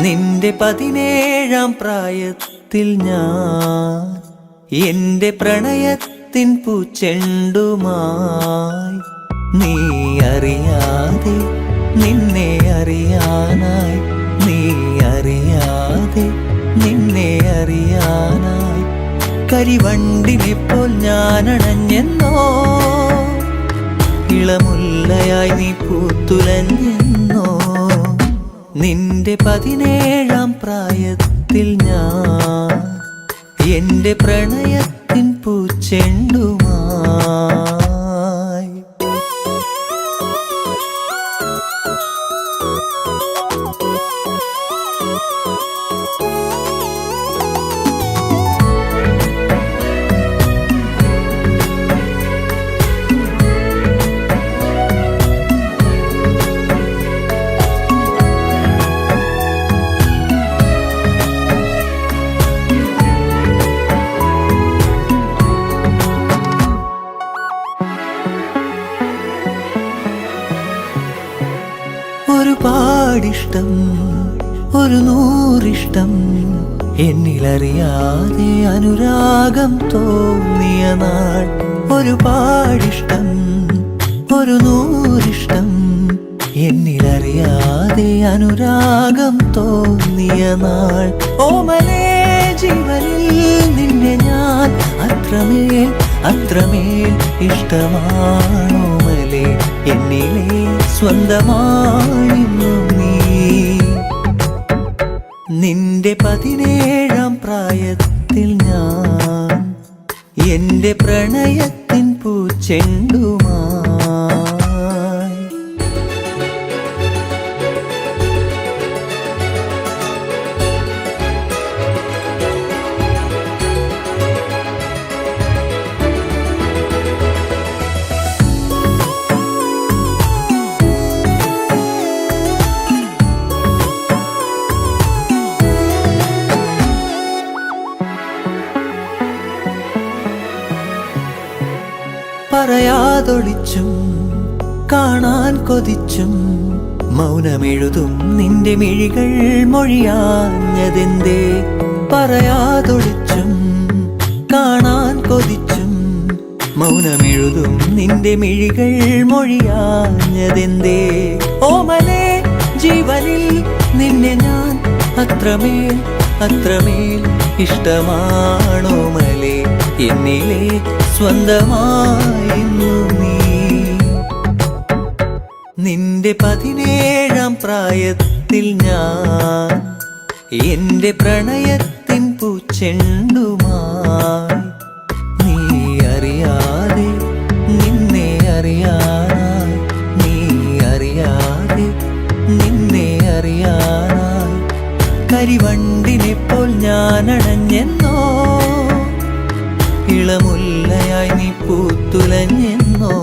നിന്റെ 17-ാം പ്രായത്തിൽ ഞാൻ എന്റെ പ്രണയത്തിൻ പൂച്ചെണ്ടുമായി നീ അറിയാതെ നിന്നെ അറിയാനായി നീ അറിയാതെ നിന്നെ അറിയാനായി കരിവണ്ടിനെപ്പോൾ ഞാനണഞ്ഞെന്നോ ഇളമുല്ലയായി നീ പൂത്തുലഞ്ഞെന്നോ നിന്റെ 17-ാം പ്രായത്തിൽ ഞാൻ എന്റെ പ്രണയത്തിൻ പൂച്ചെണ്ടുമായി ഒരുപാടിഷ്ടം ഒരു നൂറിഷ്ടം എന്നിലറിയാതെ അനുരാഗം തോന്നിയ നാൾ ഒരുപാടിഷ്ടം ഒരു നൂറിഷ്ടം എന്നിലറിയാതെ അനുരാഗം തോന്നിയ നാൾ ഓമലേ ജീവനിൽ നിന്നെ ഞാൻ അത്രമേൽ അത്രമേൽ ഇഷ്ടമാണോമലേ എന്നിലെ സ്വന്തമായിരുന്നു നീ നിന്റെ 17-ാം പ്രായത്തിൽ ഞാൻ എന്റെ പ്രണയത്തിൻ പൂച്ചെണ്ടുമായി പറയാതൊളിച്ചും കാണാൻ കൊതിച്ചും മൗനമെഴുതും നിന്റെ മിഴികൾ മൊഴിയാഞ്ഞതെന്തേ പറയാതൊളിച്ചും കാണാൻ കൊതിച്ചും മൗനമെഴുതും നിന്റെ മിഴികൾ മൊഴിയാഞ്ഞതെന്തേ ഓമലേ ജീവനിൽ നിന്നെ ഞാൻ അത്രമേൽ അത്രമേൽ ഇഷ്ടമാണോമലേ എന്നിലെ സ്വന്തമായിരുന്നു നീ നിന്റെ 17-ാം പ്രായത്തിൽ ഞാൻ എന്റെ പ്രണയത്തിൻ പൂച്ചെണ്ടുമായി നീ അറിയാതെ നിന്നെ അറിയാനായി നീ അറിയാതെ നിന്നെ അറിയാനായി കരിവണ്ടിനെപ്പോൾ ഞാനണഞ്ഞെന്നോ ഇളമുല്ലയായി നീ പൂത്തുലഞ്ഞെന്നോ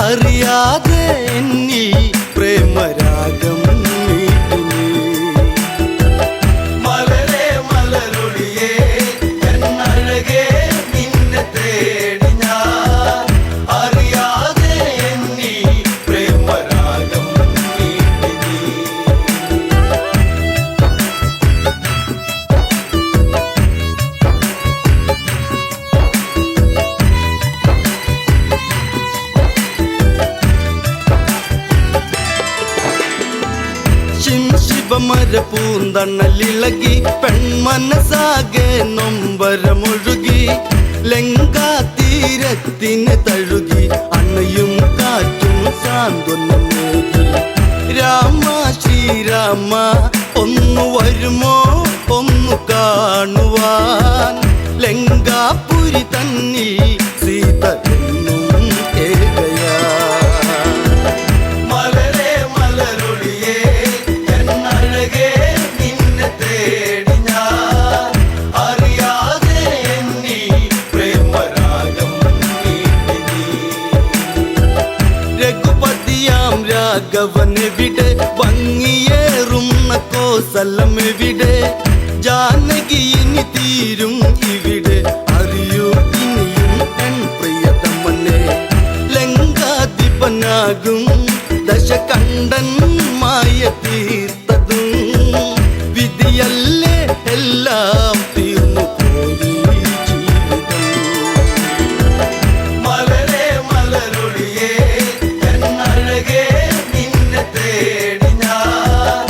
അറിയാതെ എന്നിൽ പ്രേമരാഗം നീട്ടി. മലരേ മലരൊളിയേ എന്നഴകേ നിന്നെ തേടി ഞാൻ, അറിയാതെ എന്നിൽ പ്രേമരാഗം നീട്ടി. ശിവമര പൂന്തണലിളകി പെൺമനസാകെ നൊമ്പരമൊഴുകി, ലങ്കാതീരത്തിന് തഴുകി അണയും കാറ്റും സാന്ത്വനമേകി. രാമ ശ്രീരാമ ഒന്നു വരുമോ ഒന്നു കാണുവാൻ, ലങ്കാപുരി തന്നിൽ സീത എന്നും ഏകയാ. രാഘവനെവിടെ ഭംഗിയേറുന്ന കോസലമെവിടെ, ജാനകി ഇനി തീരും ഇവിടെ, അറിയൂ ഇനിയും എൻ പ്രിയതമനെ. ലങ്കാധിപനാകും ദശകണ്ഠൻ മായ തീർത്തതും വിധിയല്ലേ, എല്ലാം തീർന്നു പോയി ജീവിതം. മലരേ മലരൊളിയേ എന്നഴകേ നിന്നെ തേടി ഞാൻ,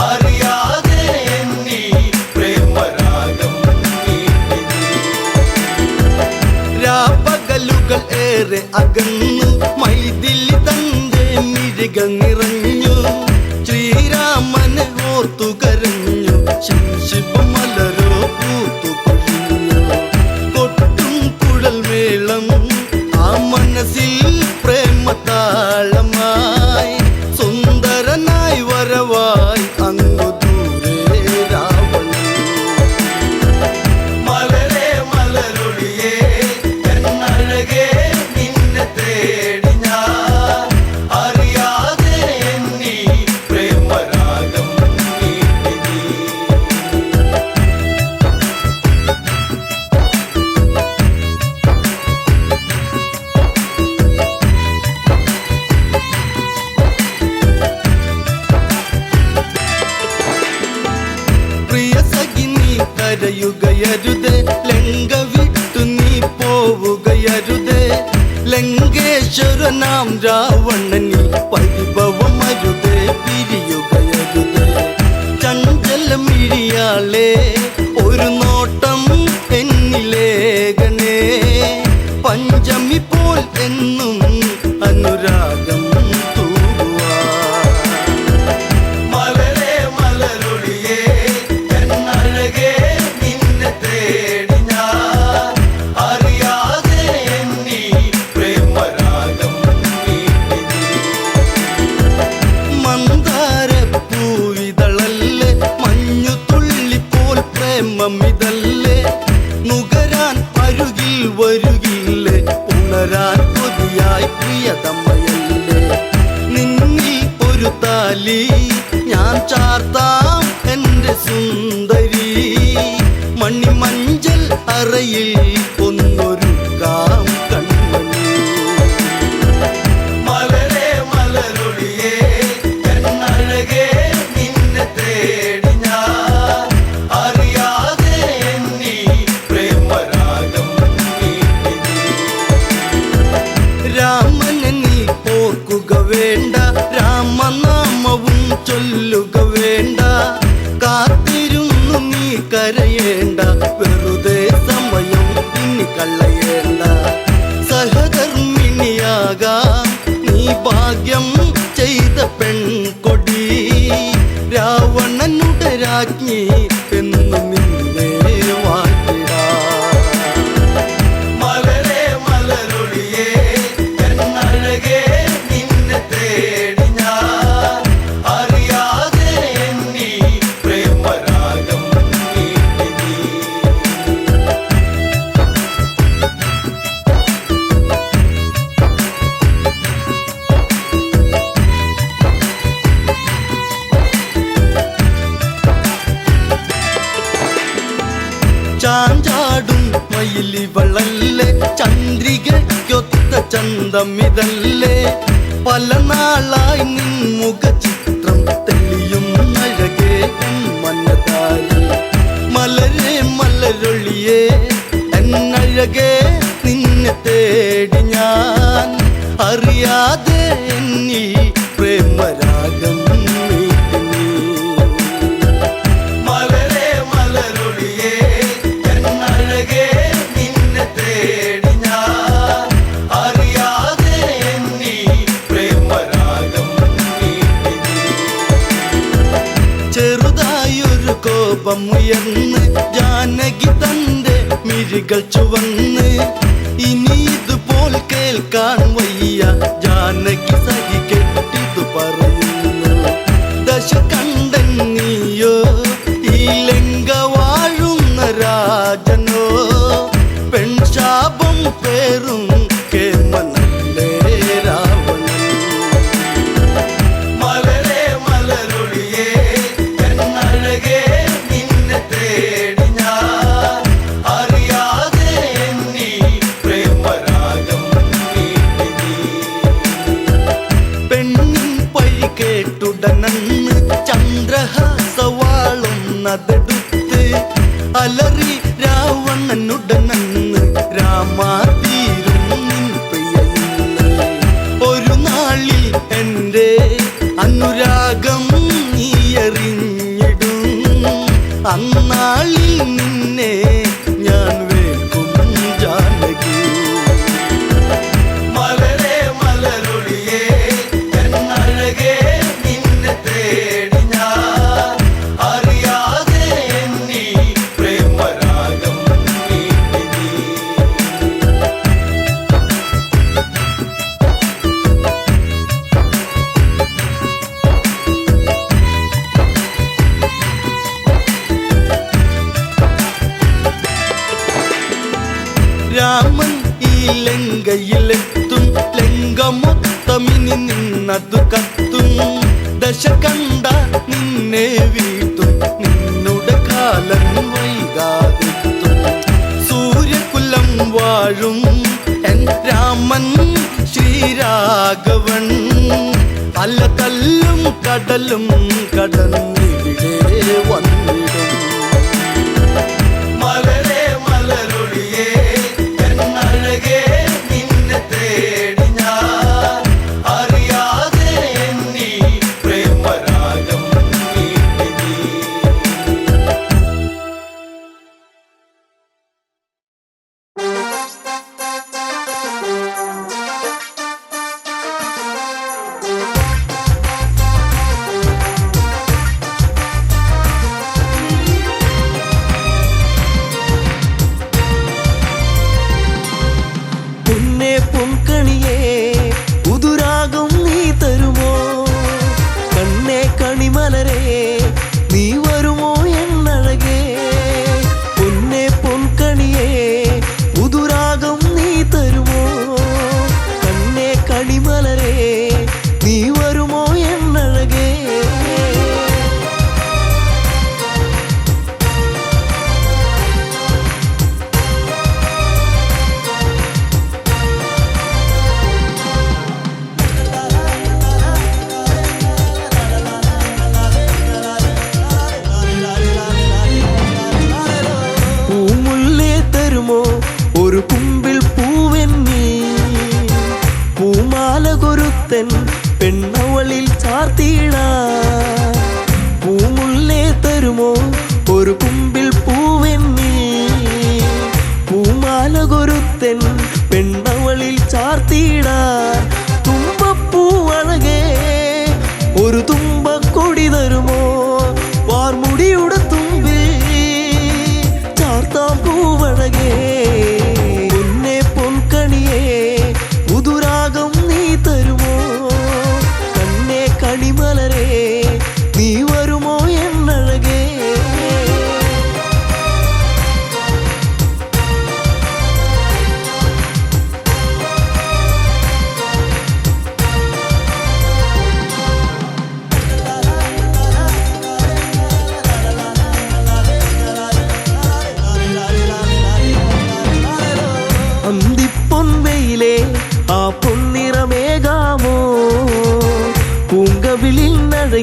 അറിയാതെ എന്നിൽ പ്രേമരാഗം നീട്ടി. രാപ്പകലുകൾ ഏറെ അകന്നു, മൈഥിലി തന്റെ മിഴികൾ നിറഞ്ഞു, ശ്രീരാമനെ ഓർത്തു കരഞ്ഞു, ശിവമലരോ പൂത്തു കൊഴിഞ്ഞു. കൊട്ടും കുഴൽ മേളം ആ മനസ്സിൽ പ്രേമതാളമായി, സുന്ദരനായി വരവായി അങ്ങു ദൂരെ രാവണൻ. മലരേ മലരൊളിയേ എന്നഴകേ നിന്നെ തേടി ഞാൻ, അറിയാതെ എന്നിൽ പ്രേമരാഗം നീട്ടി. പ്രിയ സഖി നീ കരയുകയരുതേ, ലങ്ക വിട്ടു നീ പോവുകയരുതേ, ലങ്കേശ്വരനാം രാവണനിൽ പരിഭവമരുതേ, പിരിയുകയരുതേ. ചഞ്ചലമിഴിയാളെ ഒരു നോട്ടം എന്നിലേകണേ, പഞ്ചമി പോൽ എന്നും അനുരാഗം തൂവാൻ. മലരേ മലരൊളിയേ എന്നഴകേ നിന്നെ തേടി ഞാൻ, അറിയാതെ എന്നിൽ പ്രേമരാഗം നീട്ടി. മന്ദാരപ്പൂവിതളല്ലേ മഞ്ഞു തുള്ളിപ്പോൾ പ്രേമമിതല്ലേ, നുകരാൻ അരുകിൽ വരുകില്ലേ, ഉണരാൻ കൊതിയായി പ്രിയതമയല്ലേ. നിന്നിൽ ഒരു താലി ഞാൻ ചാർത്താം എൻ്റെ സുന്ദരി, മണിമഞ്ചൽ അറയിൽ ഒന്നൊരുക്കാം കൺമണി. മലരേ മലരൊളിയേ എന്നഴകേ നിന്നെ തേടി ഞാൻ, അറിയാതെ എന്നിൽ പ്രേമരാഗം നീട്ടി. രാമനെ നീ ഓർക്കുക വേണ്ട, രാമനാമവും ചൊല്ലുക വേണ്ട, കാത്തിരുന്നു നീ കരയേണ്ട, വെറുതെ സമയം ഇനി കളയേണ്ട. സഹധർമ്മിണിയാകാം നീ ഭാഗ്യം ചെയ്ത പെൺകൊടി, രാവണനുടെ രാജ്ഞി എന്നു നിന്നെ വാഴ്ത്തിടാം. മലരേ മലരൊളിയേ എന്നഴകേ നിന്നെ തേടി ഞാൻ, അറിയാതെ എന്നിൽ പ്രേമരാഗം നീട്ടി. മയിലിവളല്ലേ ചന്ദ്രികയ്ക്കൊത്ത ചന്തമിതല്ലേ പല നാളായി നിൻ മുഖചിത്രം തെളിയും അഴകേ മനതാരി മലരെ മലരൊളിയേ എന്നഴകേ നിന്നെ തേടി ഞാൻ അറിയാതെ എന്നിൽ പ്രേമരാഗം മീട്ടി നീ. മലരെ മലരൊളിയേ എന്നഴകേ നിന്നെ തേടി ഞാൻ അറിയാതെ എന്നിൽ പ്രേമരാഗം മീട്ടി നീ. ചെറുതായൊരു കോപമുയർന്ന് ജാനകി തന്റെ മിഴികൾ ചുവന്ന് ഇനി ഇതുപോൽ കേൾക്കാൻ വയ്യ ജാനകി സഹി കെട്ടിതു പറയുന്നു ദശ കണ്ടൻ നീയോ ഈ ലങ്ക വാഴുന്ന രാജനോ പെൺശാപം പേറും കേമനല്ലേ രാവണൻ. മലരെ മലരൊളിയേ എന്നഴകേ നിന്നെ തേടി ഞാൻ അറിയാതെ എന്നിൽ പ്രേമരാഗം മീട്ടി നീ. പെണ്ണിൻ പഴി കേട്ടുടനന്ന് ചന്ദ്രഹാസവാളുന്നതെടുത്ത് അലറി രാവണനുടനന്ന് രാമാതീരും നിൻ പ്രിയന്ന്. ഒരു നാളിൽ എൻ്റെ അനുരാഗം നീ അറിഞ്ഞിടും അന്നാളിൽ നിന്നെ ഞാൻ വേൽക്കും ജാനകി. മലരെ മലരൊളിയേ എന്നഴകേ നിന്നെ തേടി ഞാൻ അറിയാതെ എന്നിൽ പ്രേമരാഗം മീട്ടി നീ. രാമൻ ഈ ലങ്കയിലെത്തും ലങ്ക മൊത്തമിനി നിന്നതു കത്തും ദശ കണ്ട നിന്നെ വീട്ടും നിന്നുടെ കാലം വൈകാതെത്തും. സൂര്യകുലം വാഴും എൻ രാമൻ ശ്രീരാഘവൻ അല്ല തല്ലും കടലും കടന്നിവിടെ വന്നിടും. മലരെ മലരൊളിയേ എന്നഴകേ നിന്നെ തേടി ഞാൻ അറിയാതെ എന്നിൽ പ്രേമരാഗം മീട്ടി നീ. പൊന്നേ പൊൻകണിയേ പുതുരാഗം നീ തരുമോ കണ്ണേ കണിമലരേ നീ വരുമോ എന്നഴകേ. പൊന്നേ പൊൻകണിയേ പുതുരാഗം നീ തരുമോ കണ്ണേ കണിമലരേ നീ വരുമോ എന്നഴകേ. പൂമുല്ലേ തരുമോ ഒരു കുമ്പിൽ പൂവെന്നീ പൂമാല കൊരുത്തൻ പെണ്ണവളിൽ ചാർത്തിയിടാ. പൂമുല്ലേ തരുമോ ഒരു കുമ്പിൽ പൂവെന്നീ പൂമാല കൊരുത്തൻ പെണ്ണവളിൽ ചാർത്തിയിടാ. തുമ്പപ്പൂവഴകേ ഒരു തുമ്പക്കൊടി തരുമോ വാർമുടിയുടെ തുമ്പിൽ ചാർത്താം പൂവഴകേ. പൊന്നേ പൊൻകണിയേ പുതുരാഗം നീ തരുമോ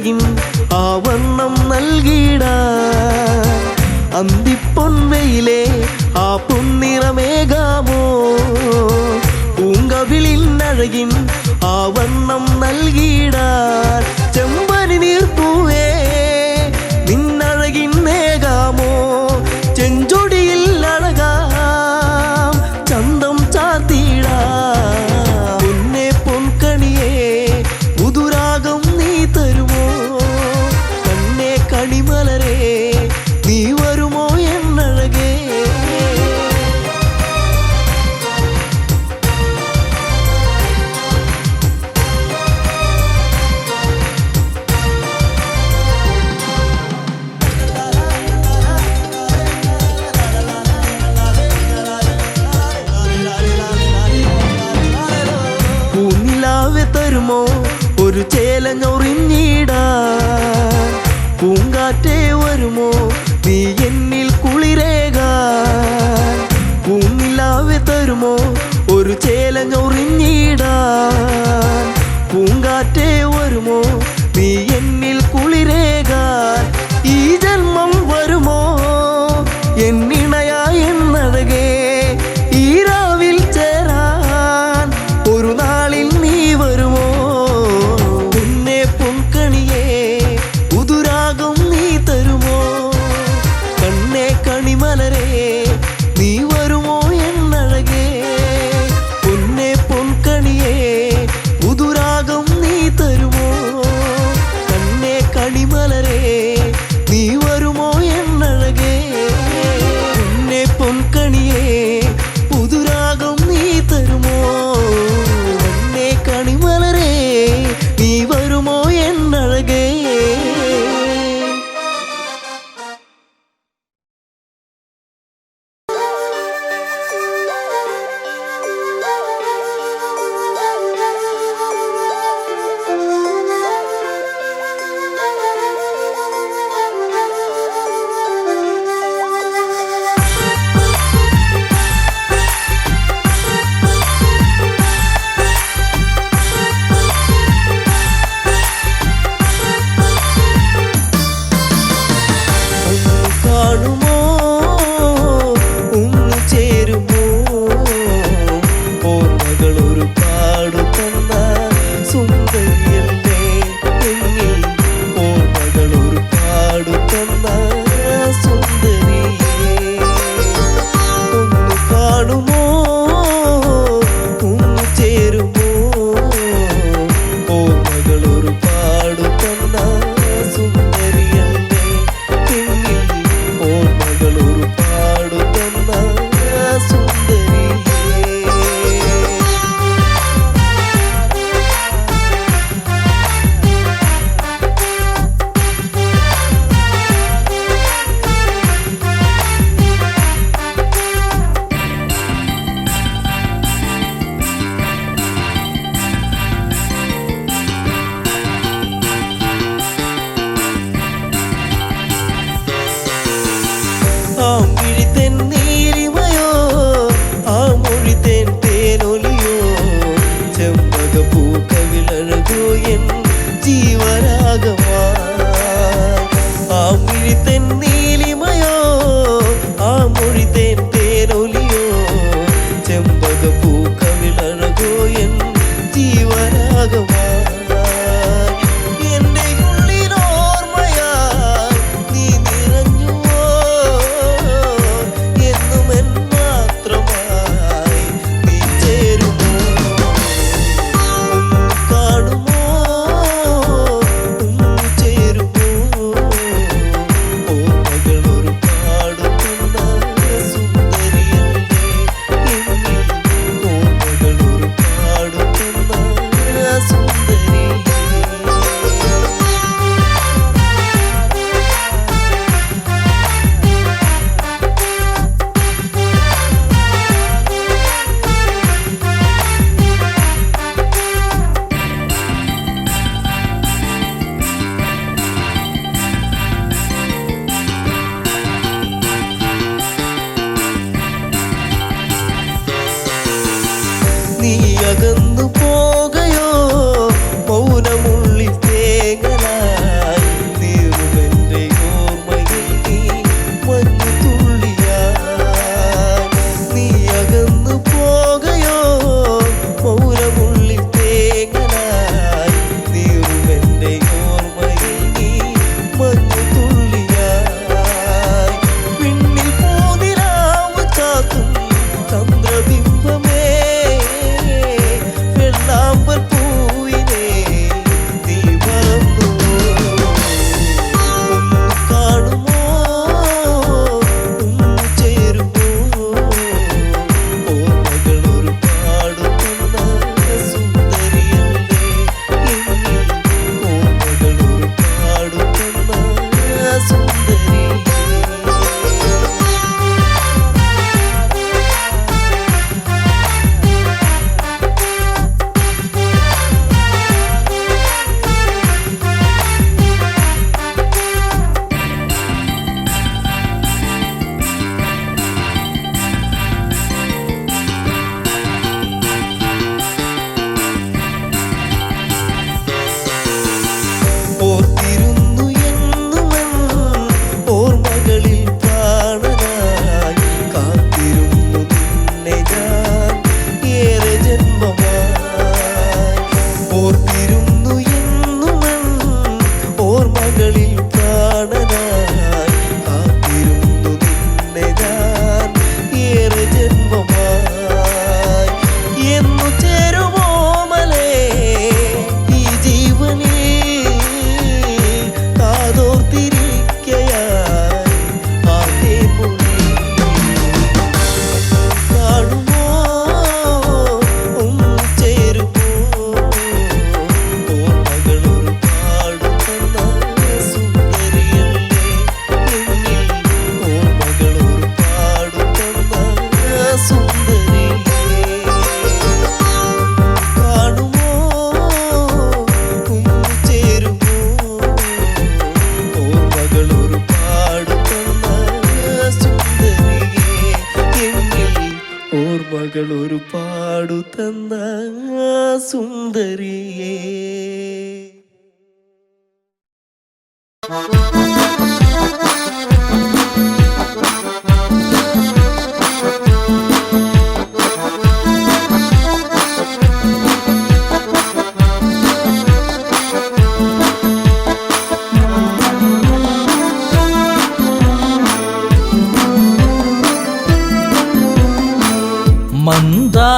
നിന്നഴകിൻ ആവണ്ണം നൽകിടാ അന്തിപ്പൊൻവയിലെ ആ പൊന്നിറമേകാമോ പൂങ്കവിളിന്നഴകിൻ ആവണ്ണം നൽകിടാൻ ചെമ്പനി നീർപ്പൂവേ നിന്നഴകിൻ നേകാമോ ചെഞ്ചൊടിയിൽ അഴകാം ചന്തം ചാത്തിടാ പൊന്നെ പൊൻകണിയേ പുതുരാഗം നീ തരുമോ കണ്ണേ കണിമലരേ നീ വരുമോ എന്നഴകേ പൂനിലാവെ തരുമോ ഒരു ചേലഞ്ഞൊറിഞ്ഞിടാ പൂങ്കാറ്റേ വരുമോ നീ എന്നിൽ കുളിരേകാൻ പൂനിലാവെ തരുമോ ഒരു ചേലഞ്ഞൊറിഞ്ഞിടാൻ പൂങ്കാറ്റേ വരുമോ നീ എന്നിൽ കുളിരേകാൻ ഈ ജന്മം വരുമോ എന്നിണയാ എന്നഴകേ ഈ രാവിൽ ചേരാൻ ഒരു നാളിൽ നീ വരുമോ പൊന്നെ പൊൻകണിയേ പുതുരാഗം നീ തരുമോ കണ്ണേ കണിമലരേ നീ വരുമോ എന്നഴകേ പൊന്നെ പൊൻകണിയേ പുതുരാഗം നീ തരുമോ കണ്ണേ കണിമലരേ നീ വരുമോ എന്നഴകേ പൊന്നെ പൊൻകണിയേ പുതുരാഗം നീ തരുമോ കണ്ണേ കണിമലരേ നീ വരുമോ എന്നഴകേ ഉള്ളിൽ പ്രാണനായി കാത്തിരുന്നു നിന്നെ ഞാൻ ഏറെ ജന്മമായി. എന്നു ചേരുമോ മലേ ഈ ജീവനിൽ കാതോർത്തിരിക്കയായി ആദ്യ മുന്നിൽ കാണുമോ ഒന്ന് ചേരുമോ ഓർമ്മകളൊരു പാടുന്ന സുന്ദരിയല്ലേ എന്നിൽ ഓർമ്മകളൊരു പാടുന്ന സുന്ദരിയേ കാണുമോ ഒന്ന് ചേരുമോ ഓർമ്മകളൊരു പാടുന്ന സുന്ദരിയേ എന്നിൽ ഓർമ്മകളൊരു പാടുന്ന സുന്ദരിയേ.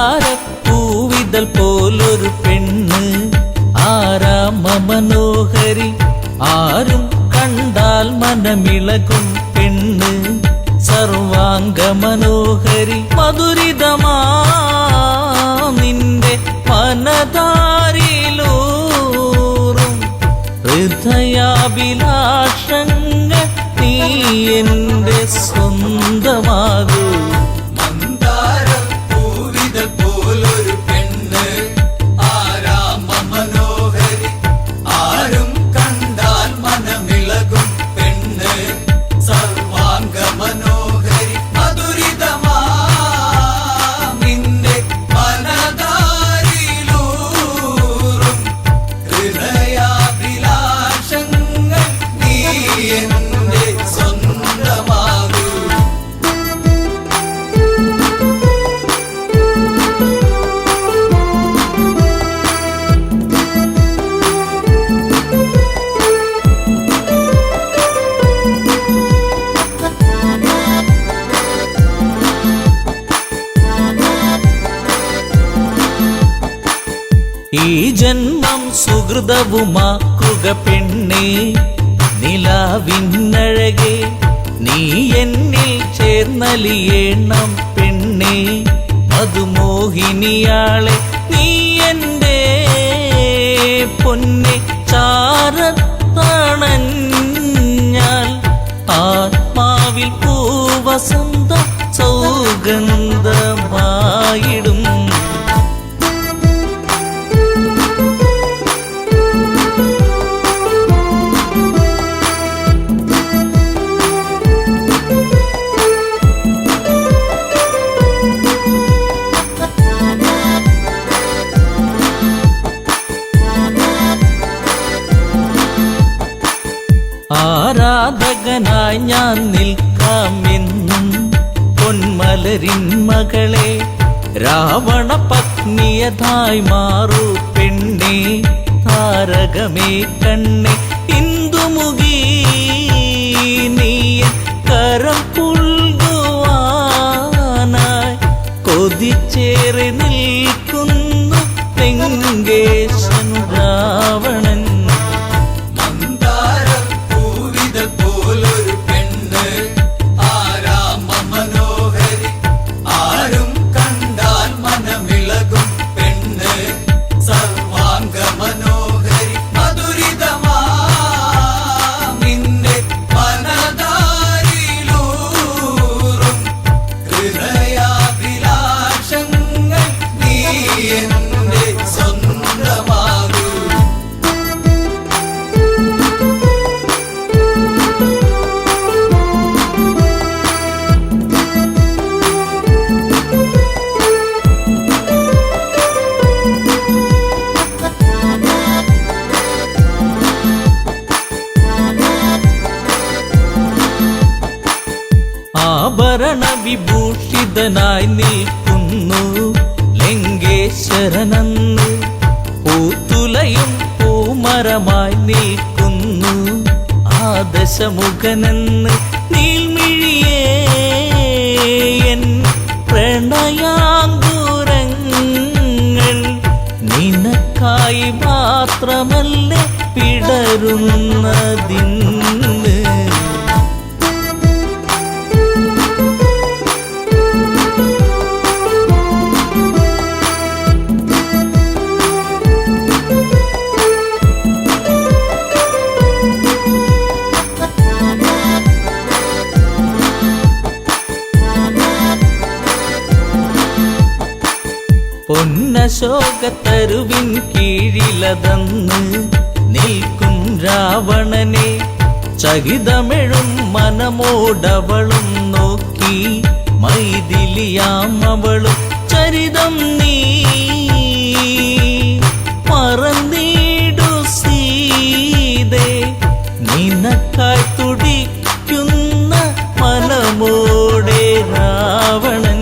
മന്ദാരപ്പൂവിതൾ പോലൊരു പെണ്ണ് ആരാമ മനോഹരി ആരും കണ്ടാൽ മനമിളകും പെണ്ണ് സർവാംഗ മനോഹരി മധുരിതമാ നിന്റെ മനതാരിലൂറും ഹൃദയാഭിലാഷങ്ങൾ നീ എന്റെ സ്വന്തമാകൂ. പോലൊരു പെണ്ണ് ആരാമ മനോഹരി ആരും കണ്ടാൽ മനമിളകും പെണ്ണ് സർവാംഗ മനോഹരി മധുരിതമാ നിന്റെ മനതാരിലൂറും ഹൃദയാഭിലാഷങ്ങൾ നീ എന്റെ സ്വന്തമാകൂ. ഈ ജന്മം സുഹൃതവുമാക്കുക പെണ്ണേ നിലാവിന്നഴകെ നീ എന്നിൽ ചേർന്നലിയേണം പെണ്ണേ മധുമോഹിനിയാളെ നീ എൻ്റെ പൊന്നെ ചാരത്തണഞ്ഞാൽ ആത്മാവിൽ പൂവസന്ത സൗഗന്ധമായിടും. ആരാധകനായി ഞാൻ നിൽക്കാമെന്നും പൊന്മലരിൻ മകളെ രാവണ പത്നിയതായി മാറൂ പെണ്ണേ താരകമേ കണ്ണേ ഇന്ദുമുഖി നീ കരം പുൽകുവാനായി കൊതിച്ചേറി നിൽക്കുന്നു ലങ്കേശൻ രാവണൻ. പോലൊരു പെണ്ണ് ആരാമ മനോഹരി ആരും കണ്ടാൽ മനമിളകും പെണ്ണ് സർവാംഗ മനോഹരി മധുരിതമാ നിന്റെ മനതാരിലൂറും ഹൃദയാഭിലാഷങ്ങൾ നീ എന്റെ സ്വന്തമാകൂ. ആഭരണ വിഭൂഷിതനായി നിൽക്കുന്നു ലങ്കേശ്വരനന്ന് പൂത്തുലയും പൂമരമായി നിൽക്കുന്നു ദശമുഖനെന്ന് നീൽമിഴിയേ എൻ പ്രണയാങ്കുരങ്ങൾ നിനക്കായി മാത്രമല്ലേ പിടരുന്നതിന്ന്. പൊന്നശോകത്തരുവിൻ കീഴിലതന്ന് നിൽക്കും രാവണനെ ചകിതമെഴും മനമോടവളും നോക്കി മൈഥിലിയാം അവളും ചരിതം നീ മറന്നീടു സീതേ നിനക്കായി തുടിക്കുന്ന മനമോടെ രാവണൻ.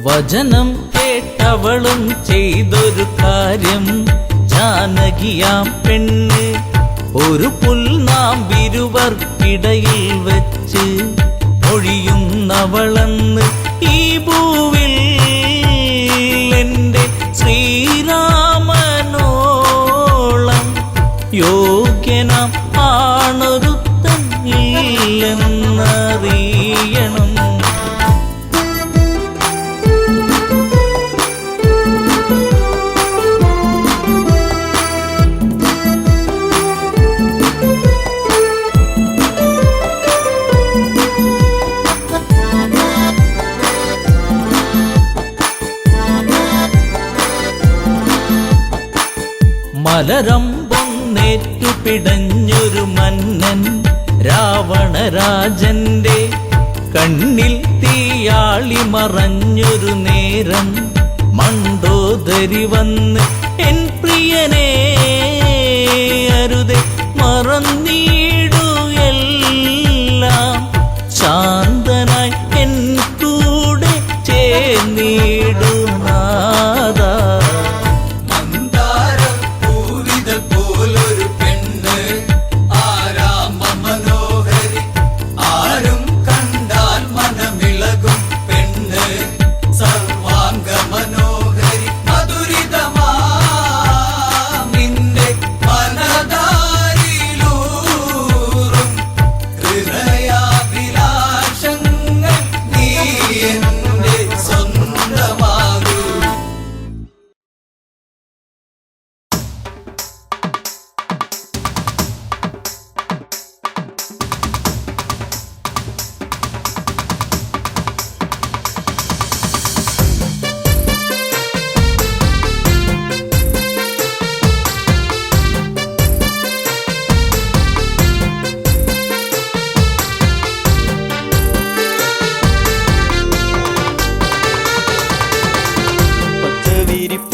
വചനം കേട്ടവളും ചെയ്തൊരു കാര്യം ജാനകിയാം പെണ്ണ് ഒരു പുൽനാമ്പിരുവർക്കിടയിൽ വെച്ച് ഒഴിയുന്നവളെന്ന് ഈ ഭൂവിൽ എൻ്റെ ശ്രീരാമനോളം യോഗ്യനാം ആണൊരുത്തൻ ഇല്ലെന്നറിയണം. മലരമ്പൊന്നേറ്റു പിടഞ്ഞൊരു മന്നൻ രാവണരാജന്റെ കണ്ണിൽ തീയാളി മറഞ്ഞൊരു നേരം മണ്ടോദരി വന്ന് എൻ പ്രിയനെ അരുതേ മറന്നീടു എല്ലാം ശാന്തനായി എൻ കൂടെ ചേർന്നീടു നാദാ.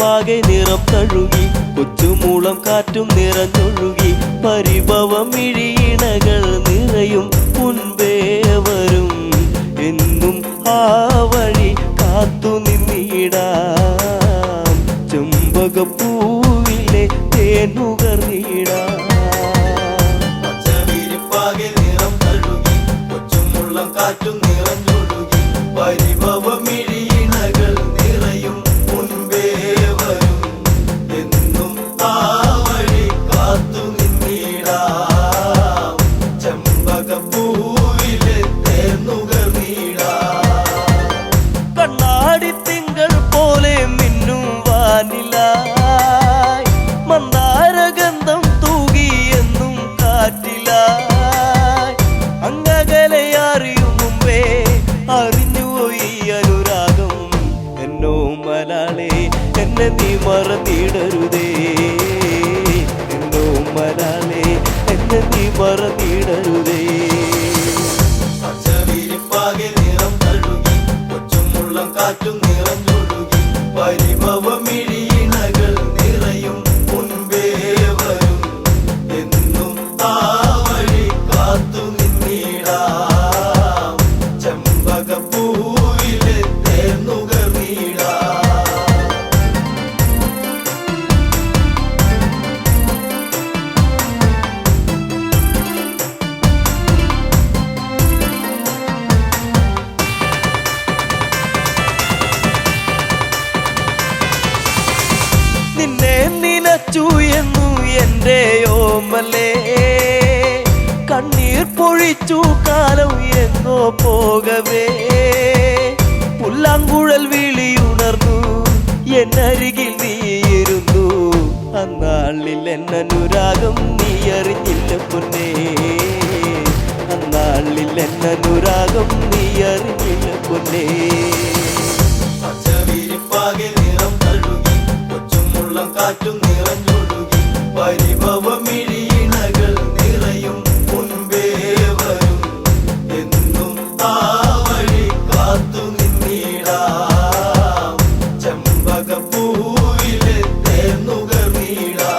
ആകെ നിറം തഴുകി കൊച്ചുമൂളം കാറ്റും നിറഞ്ഞൊഴുകി പരിഭവം ഇഴിയിണകൾ നിറയും മുൻപേ വരും എന്നും ആ വഴി കാത്തു നിന്നിടാം ചെമ്പകപ്പൂവിലെ തേനുകർന്നിടാം. പച്ചവിരിപ്പാകെ നിറം തഴുകി കൊച്ചുമൂളം കാറ്റും നിറഞ്ഞൊഴുകി പരിഭവം ഇഴിയിണകൾ നിറയും മുൻപേ വരും എന്നും ആ വഴി കാത്തു നിന്നിടാം ചെമ്പകപ്പൂവിലെ തേനുകർന്നിടാം. കണ്ണാടി തിങ്കൾ പോലെ മിന്നും വാനിലായി നിനച്ചു എന്നു എൻ്റെ ഓമലേ കണ്ണീർ പൊഴിച്ചു കാലം എങ്ങോ പോകവേ പുല്ലാങ്കുഴൽ വിളിയുണർന്നു എന്നരികിൽ നീയിരുന്നു അന്നാളിൽ എന്നനുരാഗം നീ അറിഞ്ഞില്ല പൊന്നേ അന്നാളിൽ എന്നനുരാഗം നീ അറിഞ്ഞില്ല പൊന്നേ പച്ചവിരിപ്പാകെ നിറം തഴുകി കൊച്ചുമുള്ളം കാറ്റും നിറഞ്ഞൊഴുകി പരിഭവമിഴിയിണകൾ നിറയും മുൻപേ വരും എന്നും ആ വഴി കാത്തു നിന്നിടാം ചെമ്പകപ്പൂവിലെ തേന്നുകർന്നിടാം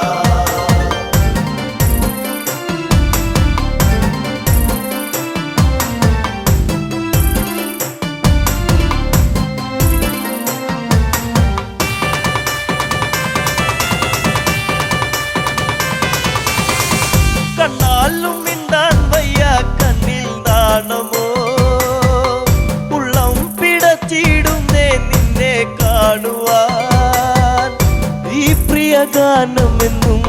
കണ്ണാലും മിണ്ടാൻ വയ്യ കണ്ണിൽ നാണമോ ഉള്ളം പിടച്ചിടുന്നേ നിന്നെ കാണുവാൻ ഈ പ്രിയ ഗാനമെന്നും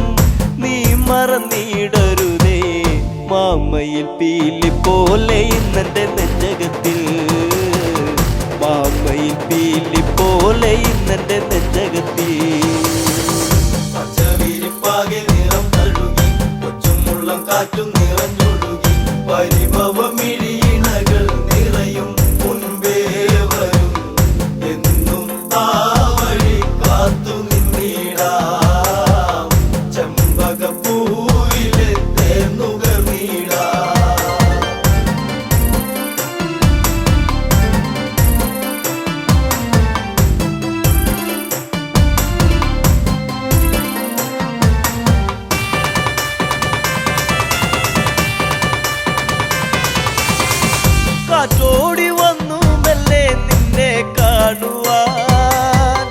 നീ മറന്നിടരുതേ മാമയിൽ പീലി പോലെ ഇന്നെന്റെ നെഞ്ചകത്തിൽ മാമയിൽ പീലി പോലെ ഇന്നെന്റെ നെഞ്ചകത്തിൽ പച്ചവിരിപ്പാകെ നിറം തഴുകി കൊച്ചുമുള്ളം കാറ്റും നിറഞ്ഞൊഴുകി പരിഭവമിഴിയിണകൾ നിറയും മുൻപേ വരും എന്നും ആ വഴി കാത്തു നിന്നിടാം ചെമ്പകപ്പൂവിലെ തേന്നുകർന്നിടാം കാറ്റോടി വന്നു മെല്ലെ നിന്നെ കാണുവാൻ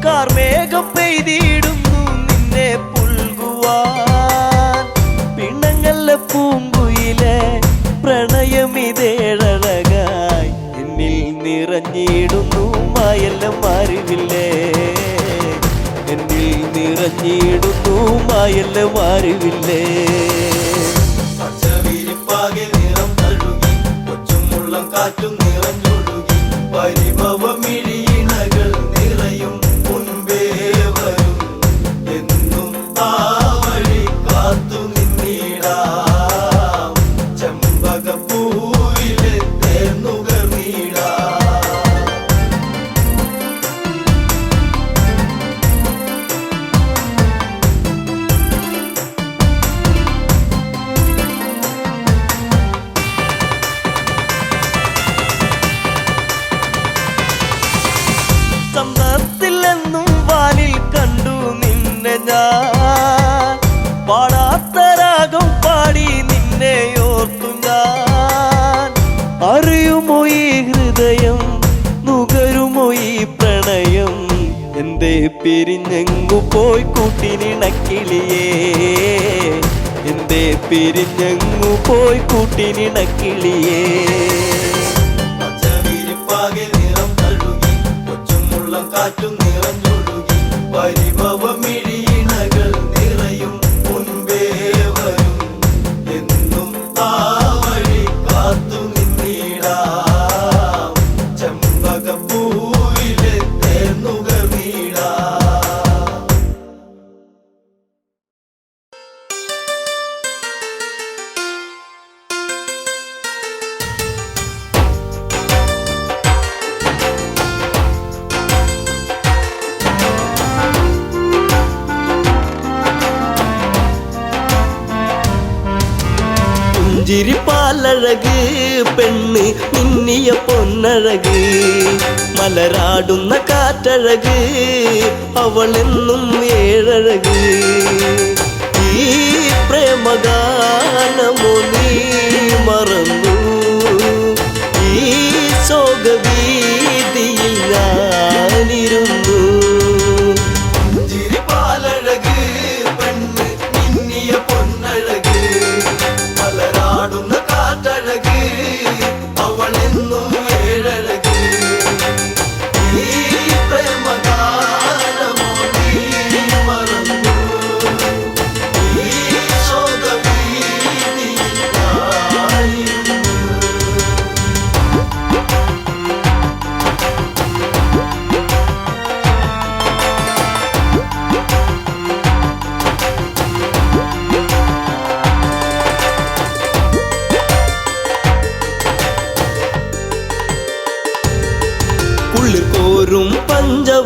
കാർമേഘം പെയ്തിടുന്നു നിന്നെ പുൽകുവാൻ പിണങ്ങല്ല പൂങ്കുയിലെ പ്രണയമിതേഴഴകായി എന്നിൽ നിറഞ്ഞിടുന്നു മായെല്ലാം അറിവില്ലേ എന്നിൽ നിറഞ്ഞിടുന്നു മായെല്ലാം അറിവില്ലേ പച്ചവിരിപ്പാകെ നിറം തഴുകി കൊച്ചുമുള്ളം കാറ്റും നിറഞ്ഞൊഴുകി പരിഭവമിഴിയിണകൾ നിറയും മുൻപേ വരും എന്നും ആ വഴി കാത്തു നിന്നിടാം ചെമ്പകപ്പൂവിലെ തേന്നുകർന്നിടാം ചന്തത്തിലെന്നും വാനിൽ കണ്ടു നിന്നെ ഞാൻ പാടാത്ത രാഗം പാടി നിന്നെ ഓർത്തു ഞാൻ അറിയുമോ ഈ ഹൃദയം നുകരുമോ ഈ പ്രണയം എന്തേ പിരിഞ്ഞെങ്ങു പോയി കൂട്ടിനിണക്കിളിയേ എന്തേ പിരിഞ്ഞെങ്ങു പോയി കൂട്ടിനിണക്കിളിയേ പച്ചവിരിപ്പാകെ നിറം തഴുകി കൊച്ചുമുള്ളം കാറ്റും നിറഞ്ഞൊഴുകി പരിഭവമിഴിയിണകൾ നിറയും മുൻപേ വരും എന്നും ആ വഴി കാത്തു നിന്നിടാം ചെമ്പകപ്പൂവിലെ തേന്നുകർന്നിടാം പുഞ്ചിരിപ്പാലഴക് പെണ്ണ് മിന്നിയ പൊന്നഴക് മലരാടുന്ന കാറ്റഴക് അവളെന്നും ഏഴഴക് ഈ പ്രേമഗാനമോ നീ മറന്നു ഈ ശോകവീതിയിൽ ഞാനിരുന്നു ചിരിപ്പാലഴക് പെണ്ണ് മിന്നിയ പൊന്നഴക് മലരാടുന്ന കാറ്റഴക് അവളെന്നും ഏഴഴക് ഈ പ്രേമഗാനമോ നീ മറന്നു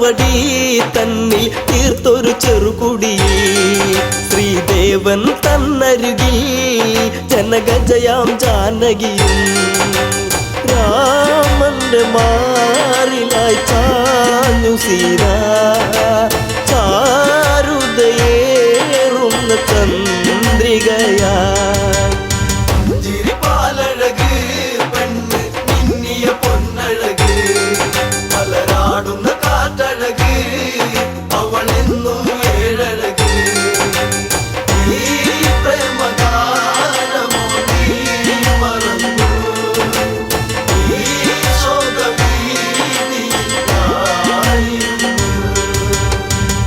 തിരുവടി തന്നിൽ തീർത്തൊരു ചെറുകുടി ശ്രീദേവൻ തന്നരുകിൽ ജനകജയാം ജാനകിയും രാമന്റെ മാറിലായി ചാഞ്ഞു സീത ചാരുതയേറുന്ന ചന്ദ്രികയാ ചിരിപ്പാലഴക് പെണ്ണ് മിന്നിയ പൊന്നഴക് മലരാടുന്ന കാറ്റഴക് അവളെന്നും ഏഴഴക് ഈ പ്രേമഗാനമോ നീ മറന്നു ഈ ശോകഭീതിയായിരുന്നു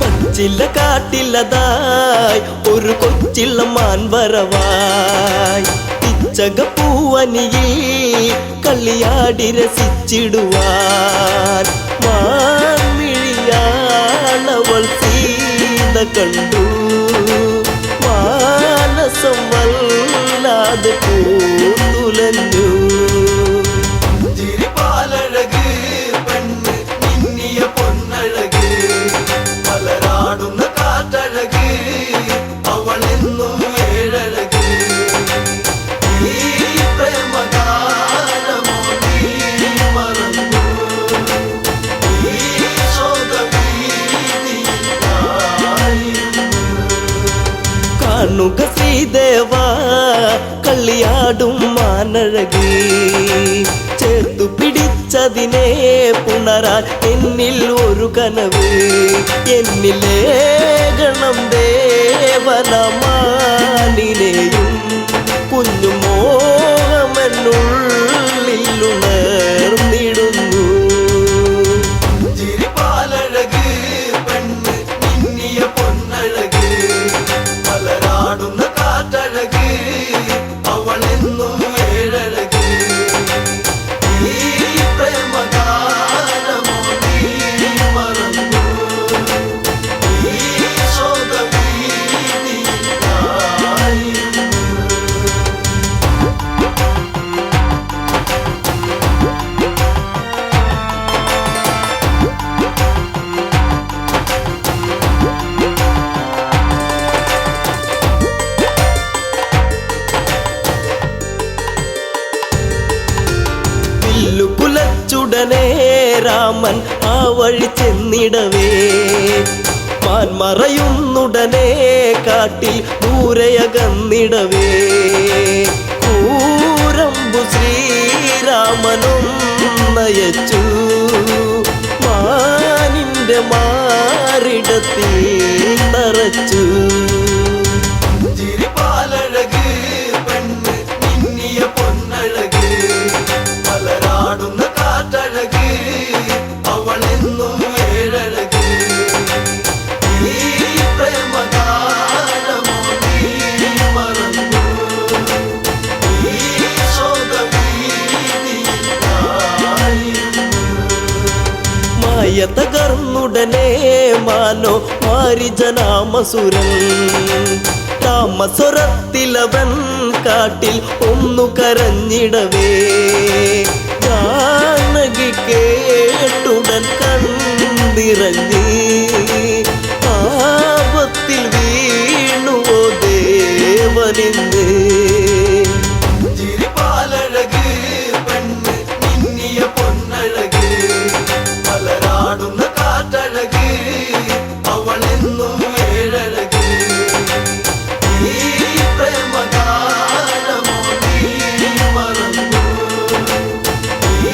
പച്ചില കാട്ടിലതായി ഒരു കൊച്ചിള്ള മാൻവരവായി പിച്ചകപ്പൂവനിയിൽ കളിയാടി രസിച്ചിടുവാൻ മാൻമിഴിയാളവൾ സീത കണ്ടു മാനസം വല്ലാതെ പൂത്തുലഞ്ഞു ചിരിപ്പാലഴക് പെണ്ണ് മിന്നിയ പൊന്നഴക് മലരാടുന്ന കാറ്റഴക് അവളെന്നും ഏഴഴക് ഈ പ്രേമഗാനമോ നീ മറന്നു ഈ ശോകഭീതിയായിരുന്നു കാണുക ശ്രീദേവ കളിയാടും മാനഴകി ചേർത്തു പിടിച്ചതിനെ പുണരാൻ എന്നിൽ ഒരു കനവ് എന്നിലേ ഗണം ദേവനമാനിനെയും കുഞ്ഞു മോഹമെന്നുള്ളിൽ ഉണർന്നിടുന്നു ചിരിപ്പാലഴക് പെണ്ണ് മിന്നിയ പൊന്നഴക് മലരാടുന്ന കാറ്റഴക് അവളെന്നും ഏഴഴക് ഈ പ്രേമഗാനമോ നീ മറന്നു ഈ ശോകഭീതിയായിരുന്നു വില്ലു കുലച്ചുടനെ രാമൻ ആ വഴി ചെന്നിടവേ മാൻമറയുന്നുടനെ കാട്ടിൽ ദൂരയകന്നിടവേ കൂരമ്പു ശ്രീരാമനും നയച്ചു മാനിന്റെ മാറിടത്തിൽ തറച്ചു ചിരിപ്പാലഴക് പെണ്ണ് മിന്നിയ പൊന്നഴക് മലരാടുന്ന കാറ്റഴക് അവളെന്നും ഏഴഴക് ഈ പ്രേമഗാനമോ നീ മറന്നു ഈ ശോകഭീതിയായിരുന്നു മായ തകർന്നുടനെ മാനോ മാരിജനാമസുരൻ താമസ്വരത്തിലവൻ കാട്ടിൽ ഒന്നു കരഞ്ഞിടവേ ജാനകി കേട്ടുടൻ കണ്ടിറങ്ങി ആപത്തിൽ വീണുവോ ദേവനിന്ന് ചിരിപ്പാലഴക് പെണ്ണ് മിന്നിയ പൊന്നഴക് മലരാടുന്ന കാറ്റഴക് അവളെന്നും ഏഴഴക് ഈ പ്രേമഗാനമോ നീ മറന്നു ഈ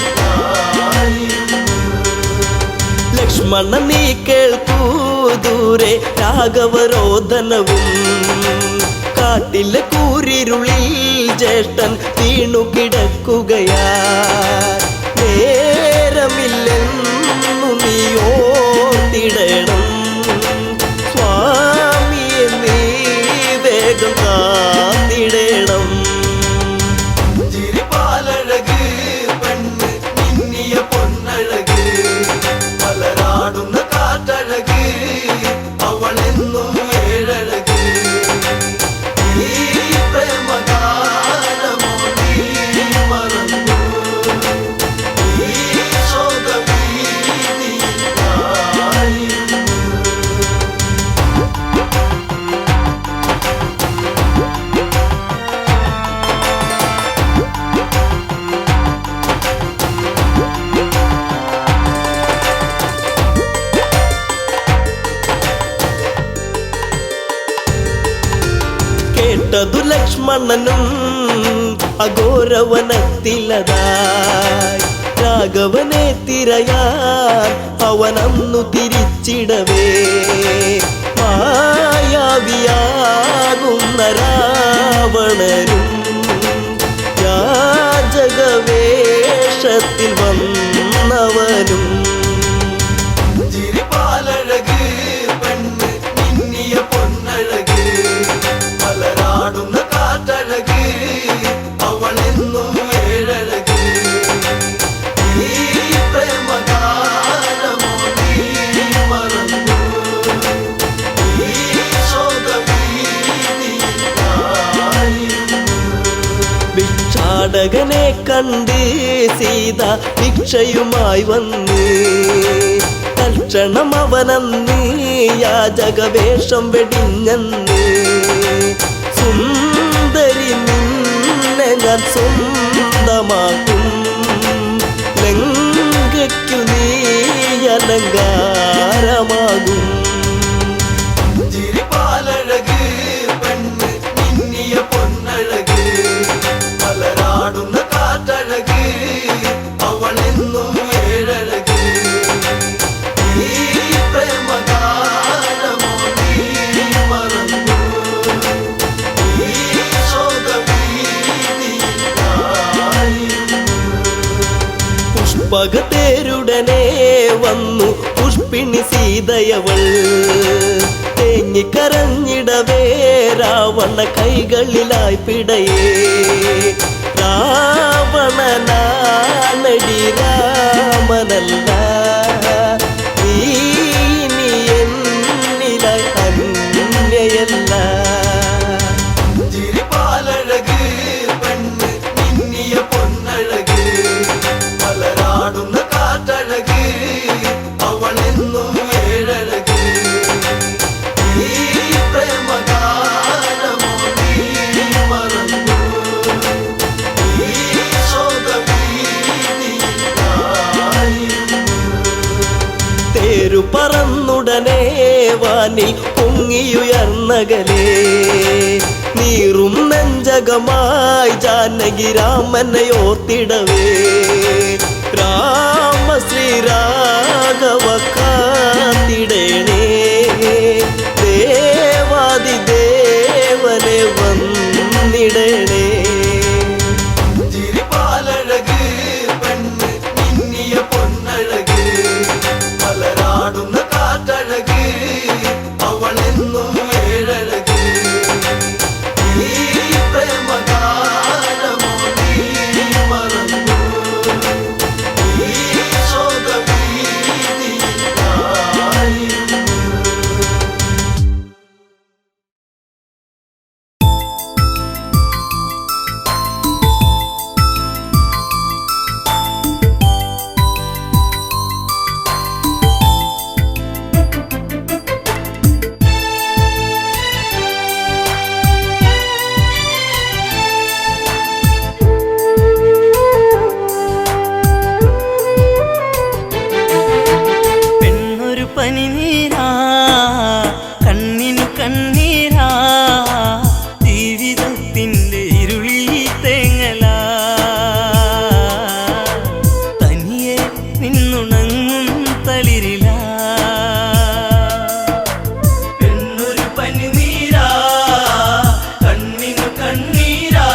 ശോകഭീതിയായിരുന്നു ലക്ഷ്മണ നീ കേൾക്കൂ ദൂരെ രാഘവരോധനവും കാട്ടിലെ കൂരിരുളിൽ ജ്യേഷ്ഠൻ വീണു കിടക്കുകയാ നേരമില്ലെന്നു നീ ഓർത്തിടണം സ്വാമിയെ നീ വേഗം കാത്തിടണം ചിരിപ്പാലഴക് പെണ്ണ് മിന്നിയ പൊന്നഴക് മലരാടുന്ന കാറ്റഴക് അവളെന്നും ഏഴഴക് ഈ പ്രേമഗാനമോ നീ മറന്നു ഈ ശോക പെട്ടതു ലക്ഷ്മണനും അഘോരവനത്തിലതായി. രാഘവനെ തിരയാൻ അവനന്നു തിരിച്ചിടവേ മായാവിയാകുന്ന രാവണനും യാചകവേഷത്തിൽ വന്നവനും ചിരിപാലഴക് പെണ്ണ് മിന്നിയ പൊന്നഴക് മലരാടുന്ന കാറ്റഴക് അവളെന്നും ഏഴഴക് ഈ പ്രേമഗാനമോ നീ മറന്നു ഈ ശോകവീതിയിലായിരുന്നു. ഭിക്ഷാടകനെ കണ്ട് സീത ഭിക്ഷയുമായി വന്ന് തൽക്ഷണം അവനന്ന് യാചകവേഷം വെടിഞ്ഞന്ന് സുന്ദരി നിന്നെ ഞാൻ സ്വന്തമാക്കും ലങ്കയ്ക്കു നീ അലങ്കാരമാകും. ചിരിപാലഴക് പെണ്ണ് മിന്നിയ പൊന്നഴക് മലരാടുന്ന കാറ്റഴക് അവളെന്നും ഏഴഴക് ഈ പ്രേമഗാനമോ നീ മറന്നു ഈ ശോകവീതിയിലായിരുന്നു. പുഷ്പകത്തേരുടനെ വന്നു പുഷ്പിണി സീതയവൾ തേങ്ങിക്കരഞ്ഞിടവേ രാവണ കൈകളിലായി പിടയേ രാവണനാണടി രാമനല്ല നീ ഇനി എന്നിലായി അന്യയല്ല. ചിരിപാലഴക് പെണ്ണ് മിന്നിയ പൊന്നഴക് മലരാടുന്ന കാറ്റഴക് അവളെന്നും ഏഴഴക് ഈ പ്രേമഗാനമോ നീ മറന്നു ഈ ശോകവീതിയിലായിരുന്നു. തേരു പറന്നുടനെ വാനിൽ പൊങ്ങിയുയർന്നകലേ നീറും നെഞ്ചകമായി ജാനകി രാമനെ ഓർത്തിടവേ രാമ ശ്രീരാഘവ കാത്തിടേണേ ദേവാദിദേവനെ വന്നിടണേ. ചിരിപാലഴക് പെണ്ണ് മിന്നിയ പൊന്നഴക് മലരാടുന്ന കാറ്റഴക് അവളെന്നും ഏഴഴക് ഈ പ്രേമഗാനമോ നീ മറന്നു ഈ ശോകവീതിയിലായിരുന്നു. പെണ്ണൊരു പനിനീരാ കണ്ണിനു കണ്ണീരാ ജീവിതത്തിൻ്റെ ഇരുളിൽ തേങ്ങലാ തനിയെ നിന്നുണങ്ങും തളിരിലാ പെണ്ണൊരു പനിനീരാ കണ്ണിനു കണ്ണീരാ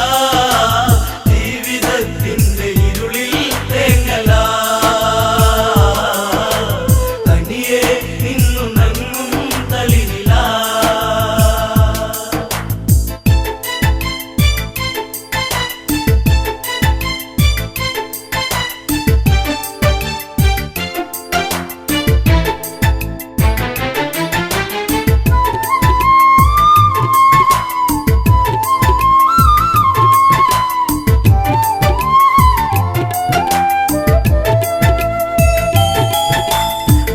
ജീവിതത്തിൻ്റെ ഇരുളിൽ തേങ്ങലാ തനിയെ നിന്നുണങ്ങും തളിരിലാ.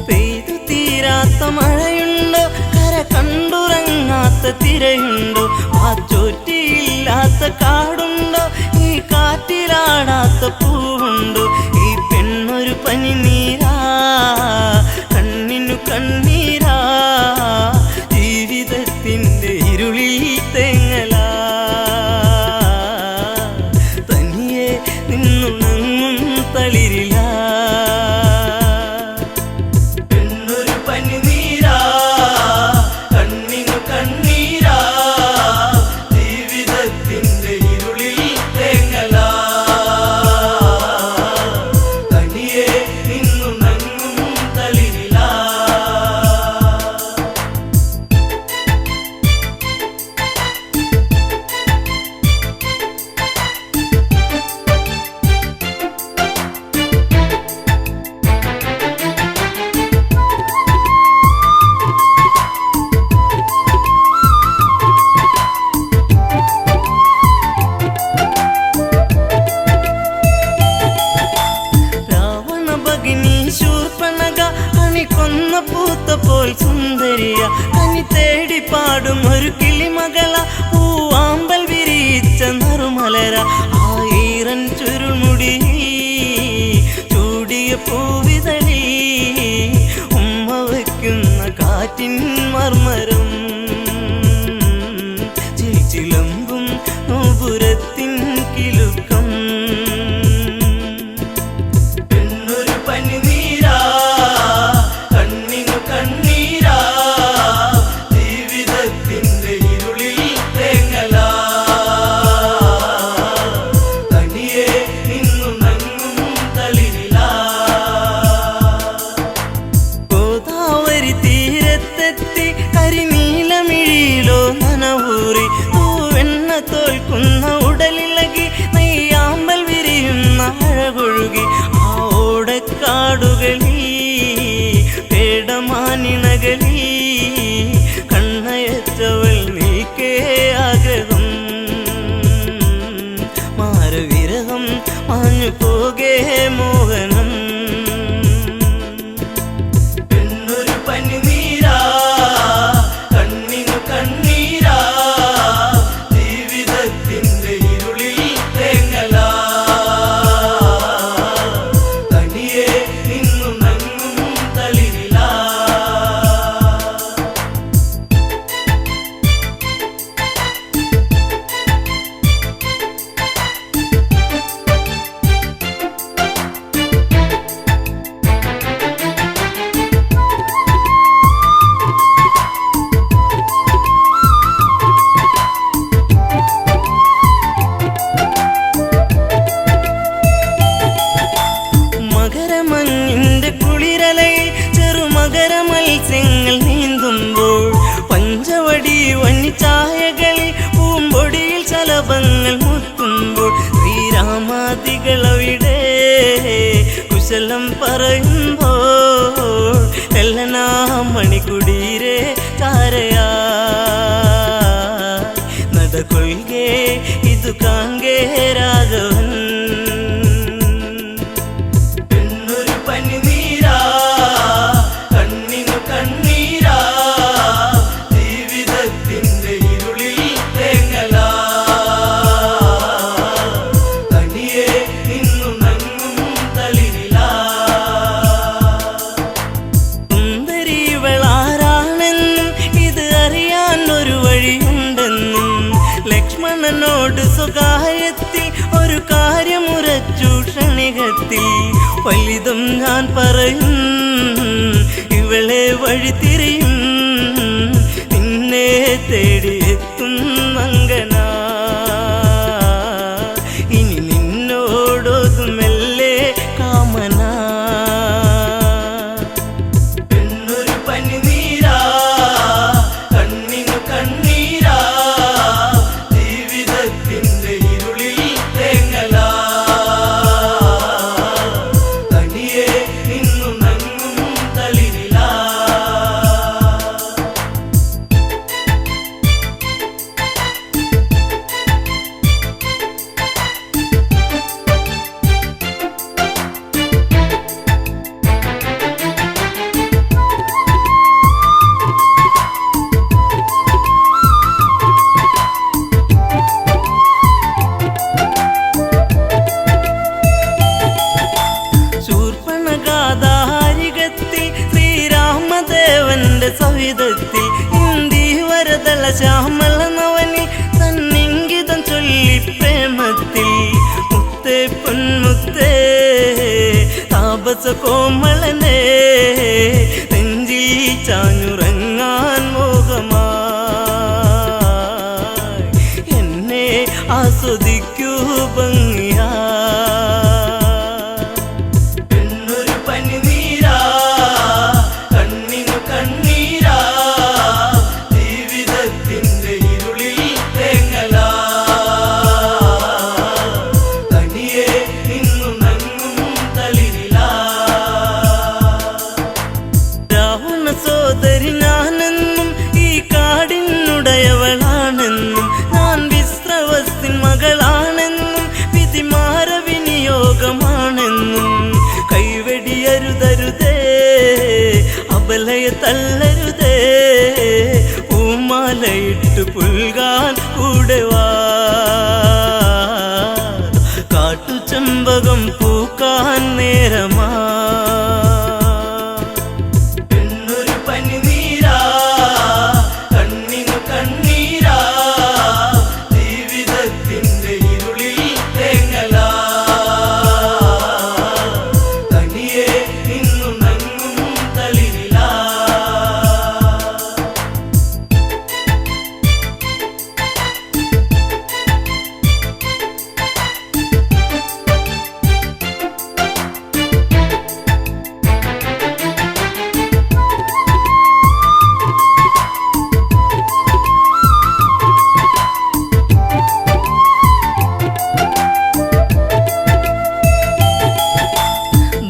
പെയ്തു തീരാത്ത മഴയുണ്ടോ കര കണ്ടുറങ്ങാത്ത തിരയുണ്ടോ മാച്ചോറ്റിയില്ലാത്ത കാടുണ്ടോ ഈ കാറ്റിലാടാത്ത പൂവുണ്ടോ ഈ പെണ്ണൊരു പനിനീരാ കണ്ണിനു കണ്ണീരാ ജീവിതത്തിൻ്റെ ഇരുളിൽ തേങ്ങലാ. സുന്ദരിയ കനി തേടി പാടും ഒരു കിളിമകള പൂവാമ്പൽ വിരിച്ച നറുമലര ആയിരം ചുരുൾമുടി ചൂടിയ പൂവിതളി ഉമ്മ വയ്ക്കുന്ന കാറ്റിൻ മർമരം ചിലമ്പും നോപുരത്തിൻ കിലുക്കം പെണ്ണൊരു പനിനീരാ കണ്ണിനു കണ്ണീരാ ജീവിതത്തിന്റെ ഇരുളിൽ തേങ്ങലാ തനിയെ നിന്നു നങ്ങും തളിരിലാ ഗോദാവരി തീരത്തെത്തി കരിനീലമിഴിയിലോ നനവൂറി തൂവെണ്ണ തോൽക്കുന്ന ഉടലിളകി നെയ്യാമ്പൽ വിരിയുന്ന അഴകൊഴുകി ആ ഓടക്കാടുകളിൽ പേടമാനിണകളിൽ കണ്ണയച്ചവൾ നീക്കേ ആഗ്രഹം മാരവിരഹം മാഞ്ഞു പോകേ മോഹനം പെണ്ണൊരു പനിനീരാ കണ്ണിനു കണ്ണീരാ ജീവിതത്തിന്റെ ഇരുളിൽ തേങ്ങലാ തനിയെ നിന്നു നങ്ങും തളിരിലാ മകരമഞ്ഞിന്റെ കുളിരലയിൽ ചെറുമകര മത്സ്യങ്ങൾ നീന്തുമ്പോൾ പഞ്ചവടി വന്നിച്ചായകളിൽ പൂമ്പൊടിയിൽ ശലഭങ്ങൾ മുത്തുമ്പോൾ ശ്രീരാമാദികളവിടെ കുശലം പറയുമ്പോൾ എല്ലനാ മണിക്കുടീരെ ചാരയാ നടകൊള്ളുകേ ഇതു കാങ്കേ രാഘവൻ പെണ്ണൊരു പനിനീരാ കണ്ണിനു കണ്ണീരാ ജീവിതത്തിന്റെ ഇരുളിൽ തേങ്ങലാ തനിയെ നിന്നു നങ്ങും തളിരിലാ സുന്ദരിവളാരാണെന്നും ഇത് അറിയാൻ ഒരു വഴിയുണ്ടെന്നും ലക്ഷ്മണനോട് സ്വകാര്യത്തിൽ ഒരു കാര്യമുറച്ചു ക്ഷണികത്തിൽ വലുതും ഞാൻ പറയും ഇവളെ വഴി തിരിയും നിന്നെ തേടിയെത്തും മങ്കന ഇനി നിന്നോടൊതുമെല്ലെ കാമന പെണ്ണൊരു പനിനീരാ കണ്ണിനു കണ്ണീരാ ജീവിതത്തിന്റെ ഇരുളിൽ തേങ്ങലാ തനിയെ നിന്നു നങ്ങും തളിരിലാ ശൂർപ്പണഗാധാരികത്തിൽ ശ്രീരാമദേവന്റെ സവിധത്തിൽ ഇന്ദീവരതള ശ്യാമള നവനിൽ തന്നിങ്കിതം ചൊല്ലി പ്രേമത്തിൽ മുത്തേ പൊന്മുത്തേ താപസ കോമളനെ നെഞ്ചിൽ ചാഞ്ഞുറങ്ങാൻ മോഹമായി എന്നെ ആസ്വദിക്കൂ ഭംഗിയാ പെണ്ണൊരു പനിനീരാ കണ്ണിനു കണ്ണീരാ ജീവിതത്തിന്റെ ഇരുളിൽ തേങ്ങലാ തനിയെ നിന്നു നങ്ങും തളിരിലാ രാവണ സോദരി ഞാനെന്നും ഈ കാടിനുടയവളാണെന്നും ഞാൻ വിശ്രവസിൻ മകളാണെന്നും വിധി മുലയിട്ട് പുൽകാൻ കൂടെ വാ കാട്ടുചെമ്പകം പൂക്കാൻ നേരമാ പെണ്ണൊരു പനിനീരാ കണ്ണിനു കണ്ണീരാ ജീവിതത്തിന്റെ ഇരുളിൽ തേങ്ങലാ തനിയെ നിന്നുണങ്ങും തളിരിലാ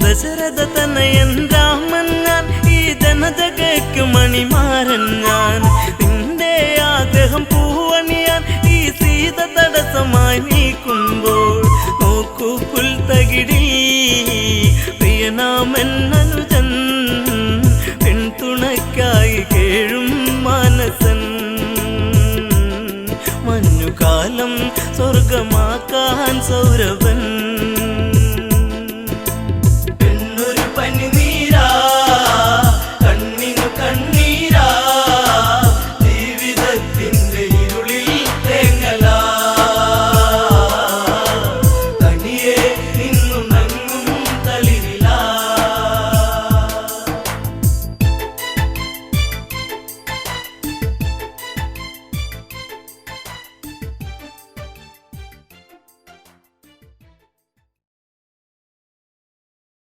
ദശരഥ തനയൻ രാമൻ ഞാൻ ഈ ജനജഗയ്ക്ക് മണിമാരൻ ഞാൻ നിന്റെ ആഗ്രഹം പൂവണിയാൻ ഈ സീത തടസ്സമായി നീക്കുമ്പോൾ നോക്കൂ പുൽത്തകിടിൽ പ്രിയനാമൻ അനുജൻ പിന്തുണയ്ക്കായി കേഴും മാനസൻ മഞ്ഞുകാലം സ്വർഗമാക്കാൻ സൗരഭൻ